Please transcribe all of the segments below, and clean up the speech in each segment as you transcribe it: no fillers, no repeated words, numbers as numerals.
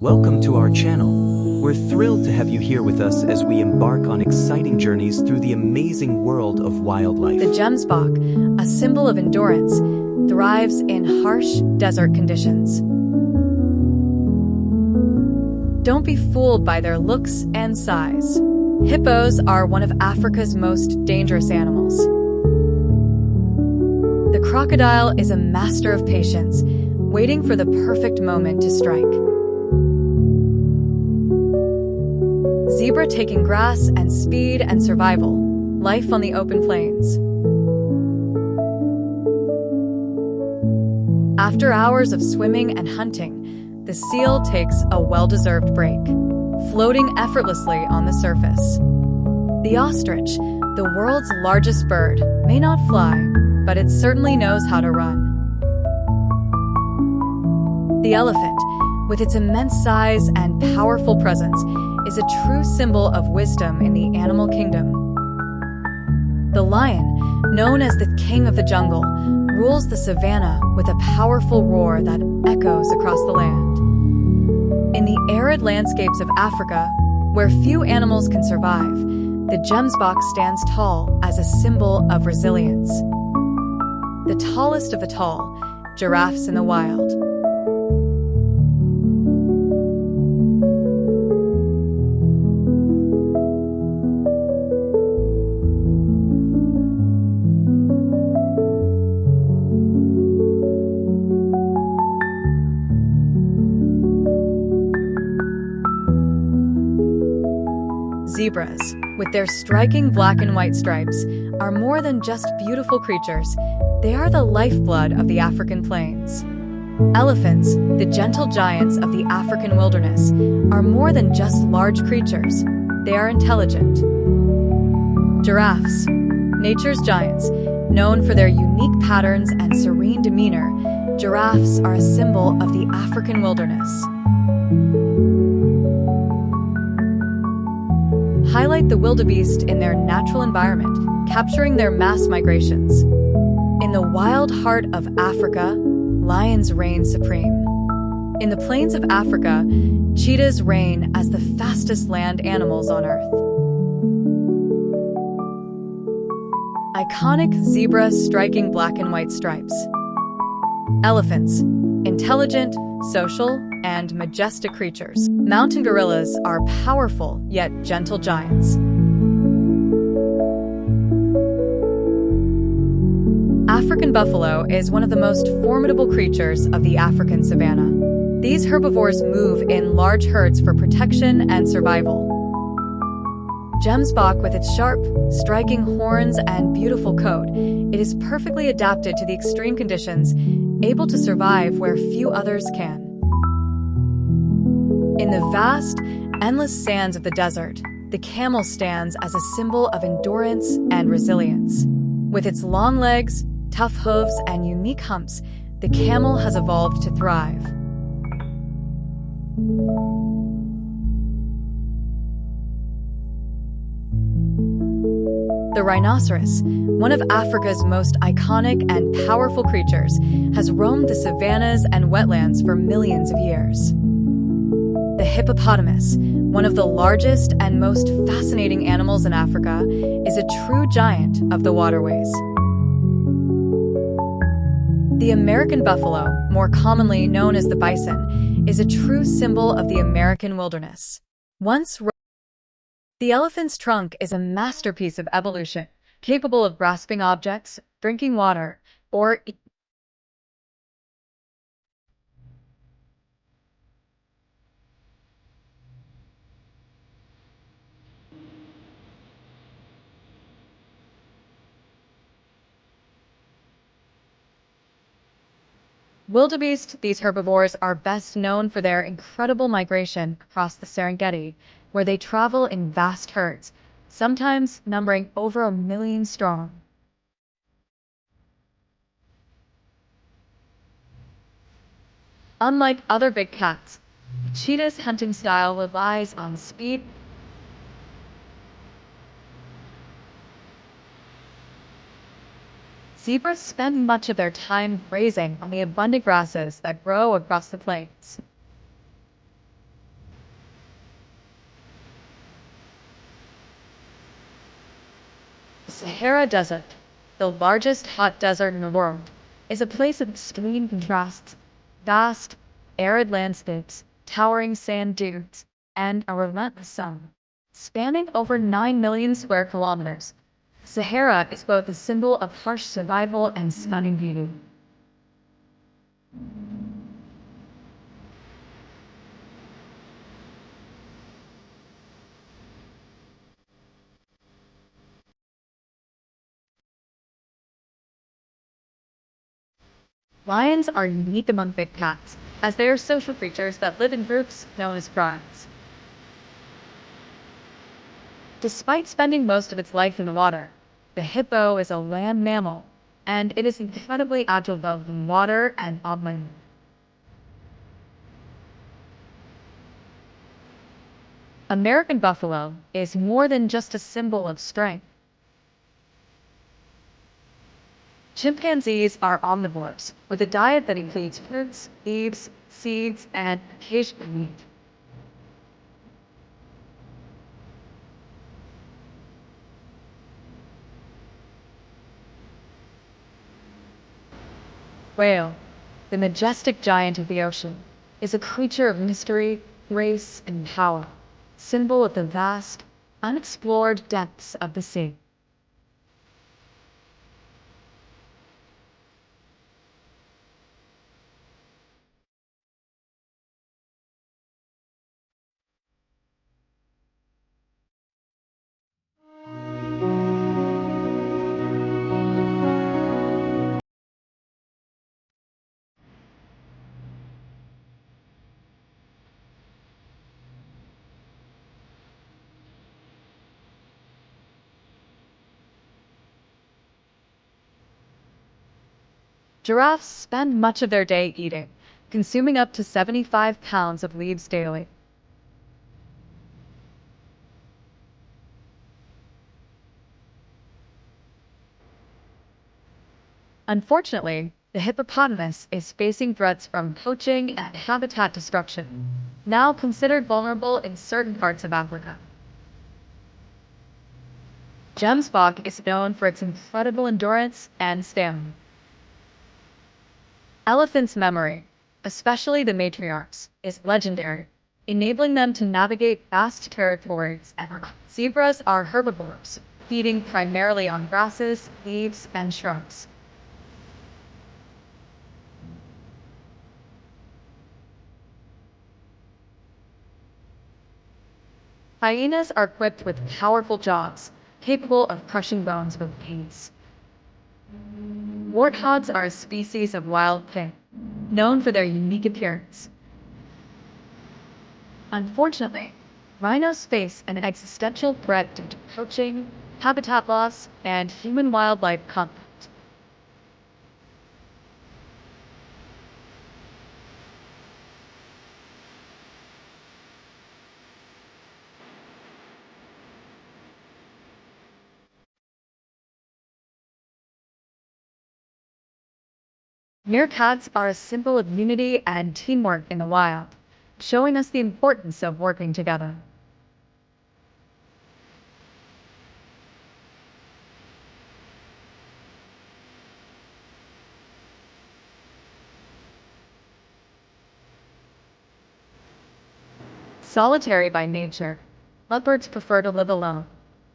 Welcome to our channel. We're thrilled to have you here with us as we embark on exciting journeys through the amazing world of wildlife. The gemsbok, a symbol of endurance, thrives in harsh desert conditions. Don't be fooled by their looks and size. Hippos are one of Africa's most dangerous animals. The crocodile is a master of patience, waiting for the perfect moment to strike. Zebra taking grass and speed and survival, life on the open plains. After hours of swimming and hunting, the seal takes a well-deserved break, floating effortlessly on the surface. The ostrich, the world's largest bird, may not fly, but it certainly knows how to run. The elephant, with its immense size and powerful presence, is a true symbol of wisdom in the animal kingdom. The lion, known as the king of the jungle, rules the savanna with a powerful roar that echoes across the land. In the arid landscapes of Africa, where few animals can survive, the gemsbok stands tall as a symbol of resilience. The tallest of the tall, giraffes in the wild. Zebras, with their striking black and white stripes, are more than just beautiful creatures. They are the lifeblood of the African plains. Elephants, the gentle giants of the African wilderness, are more than just large creatures. They are intelligent. Giraffes, nature's giants, known for their unique patterns and serene demeanor, giraffes are a symbol of the African wilderness. Highlight the wildebeest in their natural environment, capturing their mass migrations. In the wild heart of Africa, lions reign supreme. In the plains of Africa, cheetahs reign as the fastest land animals on Earth. Iconic zebras striking black and white stripes. Elephants, intelligent, social, and majestic creatures. Mountain gorillas are powerful yet gentle giants. African buffalo is one of the most formidable creatures of the African savanna. These herbivores move in large herds for protection and survival. Gemsbok, with its sharp, striking horns and beautiful coat, it is perfectly adapted to the extreme conditions, able to survive where few others can. In the vast, endless sands of the desert, the camel stands as a symbol of endurance and resilience. With its long legs, tough hooves, and unique humps, the camel has evolved to thrive. The rhinoceros, one of Africa's most iconic and powerful creatures, has roamed the savannas and wetlands for millions of years. The hippopotamus, one of the largest and most fascinating animals in Africa, is a true giant of the waterways. The American buffalo, more commonly known as the bison, is a true symbol of the American wilderness. The elephant's trunk is a masterpiece of evolution, capable of grasping objects, drinking water, or wildebeest. These herbivores are best known for their incredible migration across the Serengeti, where they travel in vast herds, sometimes numbering over 1 million strong. Unlike other big cats, the cheetah's hunting style relies on speed. Zebras spend much of their time grazing on the abundant grasses that grow across the plains. Sahara Desert, the largest hot desert in the world, is a place of extreme contrasts: vast, arid landscapes, towering sand dunes, and a relentless sun. Spanning over 9 million square kilometers, Sahara is both a symbol of harsh survival and stunning beauty. Lions are unique among big cats, as they are social creatures that live in groups known as prides. Despite spending most of its life in the water, the hippo is a land mammal, and it is incredibly agile both in water and on land. American buffalo is more than just a symbol of strength. Chimpanzees are omnivores, with a diet that includes fruits, leaves, seeds, and occasional meat. Whale, the majestic giant of the ocean, is a creature of mystery, grace, and power, symbol of the vast, unexplored depths of the sea. Giraffes spend much of their day eating, consuming up to 75 pounds of leaves daily. Unfortunately, the hippopotamus is facing threats from poaching and habitat destruction, now considered vulnerable in certain parts of Africa. Gemsbok is known for its incredible endurance and stamina. Elephants' memory, especially the matriarchs, is legendary, enabling them to navigate vast territories. Zebras are herbivores, feeding primarily on grasses, leaves, and shrubs. Hyenas are equipped with powerful jaws, capable of crushing bones with ease. Warthogs are a species of wild pig, known for their unique appearance. Unfortunately, rhinos face an existential threat due to poaching, habitat loss, and human-wildlife conflict. Meerkats are a symbol of unity and teamwork in the wild, showing us the importance of working together. Solitary by nature, leopards prefer to live alone,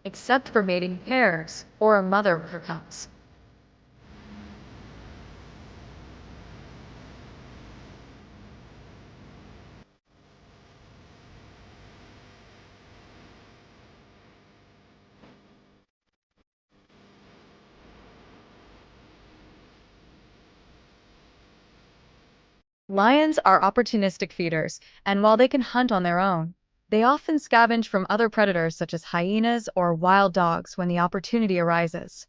except for mating pairs or a mother with her cubs. Lions are opportunistic feeders, and while they can hunt on their own, they often scavenge from other predators such as hyenas or wild dogs when the opportunity arises.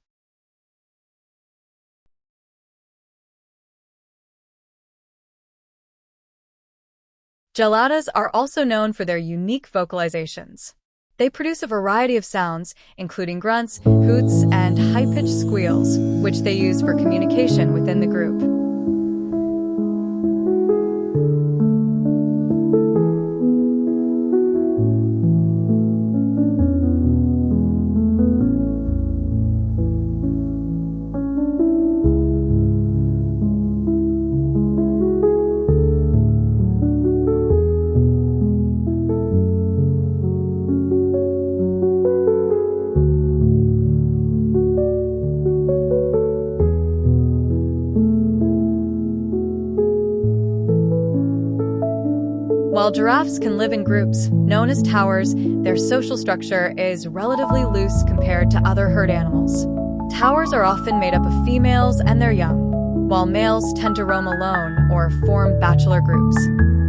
Geladas are also known for their unique vocalizations. They produce a variety of sounds, including grunts, hoots, and high-pitched squeals, which they use for communication within the group. giraffes can live in groups, known as towers, their social structure is relatively loose compared to other herd animals. Towers are often made up of females and their young, while males tend to roam alone or form bachelor groups,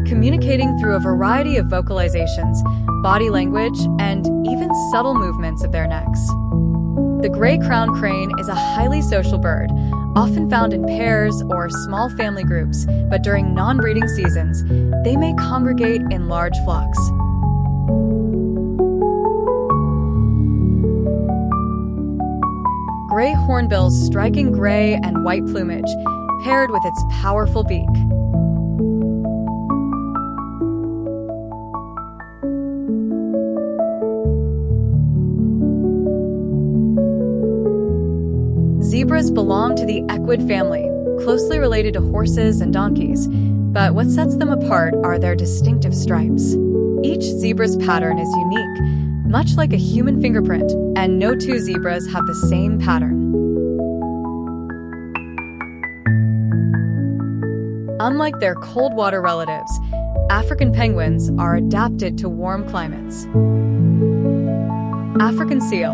communicating through a variety of vocalizations, body language, and even subtle movements of their necks. The gray crowned crane is a highly social bird, often found in pairs or small family groups, but during non-breeding seasons, they may congregate in large flocks. Gray hornbill's striking gray and white plumage, paired with its powerful beak. Zebras belong to the equid family, closely related to horses and donkeys, but what sets them apart are their distinctive stripes. Each zebra's pattern is unique, much like a human fingerprint, and no two zebras have the same pattern. Unlike their cold water relatives, African penguins are adapted to warm climates. African seal,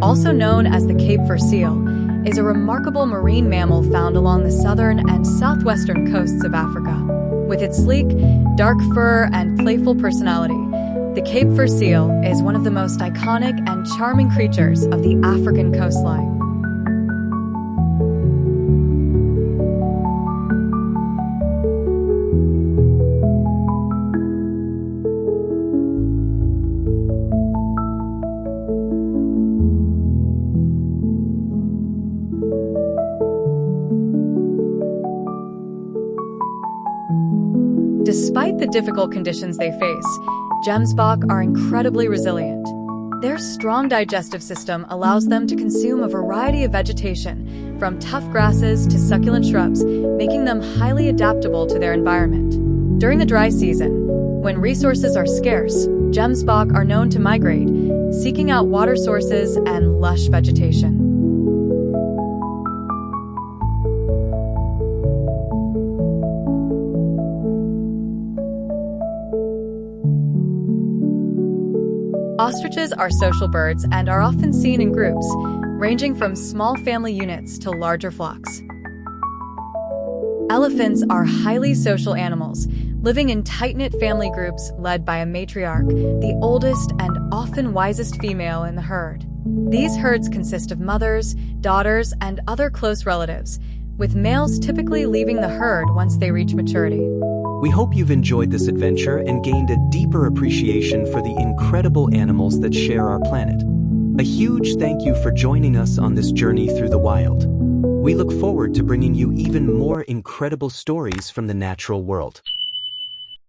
also known as the Cape Fur seal, is a remarkable marine mammal found along the southern and southwestern coasts of Africa. With its sleek, dark fur and playful personality, the Cape Fur seal is one of the most iconic and charming creatures of the African coastline. Despite the difficult conditions they face, gemsbok are incredibly resilient. Their strong digestive system allows them to consume a variety of vegetation, from tough grasses to succulent shrubs, making them highly adaptable to their environment. During the dry season, when resources are scarce, gemsbok are known to migrate, seeking out water sources and lush vegetation. Ostriches are social birds and are often seen in groups, ranging from small family units to larger flocks. Elephants are highly social animals, living in tight-knit family groups led by a matriarch, the oldest and often wisest female in the herd. These herds consist of mothers, daughters, and other close relatives, with males typically leaving the herd once they reach maturity. We hope you've enjoyed this adventure and gained a deeper appreciation for the incredible animals that share our planet. A huge thank you for joining us on this journey through the wild. We look forward to bringing you even more incredible stories from the natural world.